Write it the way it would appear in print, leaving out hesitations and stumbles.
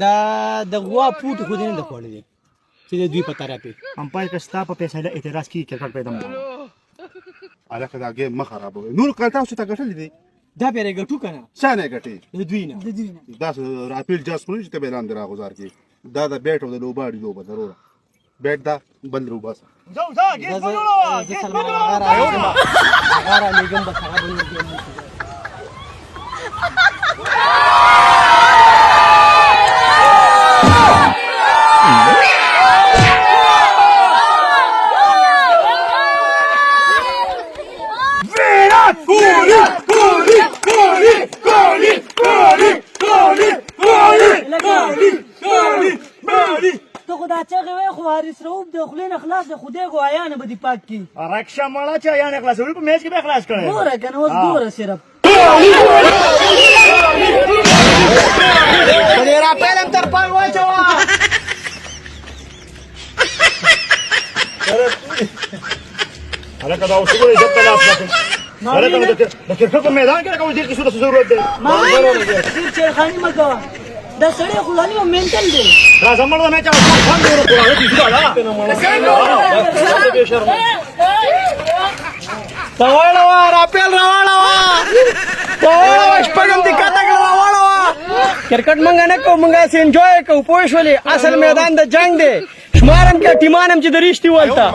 دا د غوا پوټ خو دې نه ده خوړلی چې د دوی په طرف یې امپایر که ستا په فیصله اعتراض کړي کرکټ پیدا مو هلکه دا ګیم مه خرابوئ نور کال تاسو ته ګټلې دي دا بیا یې ګټو که نه چا نه یې ګټې د دوی نه داسې راپیل جاز خو نه چې ته به لاندې راغوزار کړي دا د بیټ او د لوباړي لوبه ضروره بیټ دا بند روباسه زه ګیټ په جوړوه ګیټ په جوړوه هغه رالیږم بس هغه به نور ګیم وکړي ته خو دا چغې وایې خو حارث رؤف د خولې نه خلاص د خدای ګوایانه به دې پاک کړي رکشه مړه چې یا نه خلاصوي په میچ کې به خلاص کړی ګوره که نه اوس ګوره صرف دې راپیل هم تر پای واچوه هلکه دا اوس ګوره عزت ته لاس راکړي هلکه د کرکټ په میدان کې لکه وزیر کې څه ضرورت دی ډېر چیرخاني مه کوه دا سړی خو ځاني مینټل دی راځه مړه د میچ هغه خوند دی ورکړه هغه دې والا راواړوه راپیل راواړوه راواړوه شپږم دې کته کړه راواړوه کرکټ مونږ نه کوو مونږ هسې انجوی کوو پوه شولې اصل میدان د جنګ دی شمار هم کې ټیمان هم چې د ریشتي ولته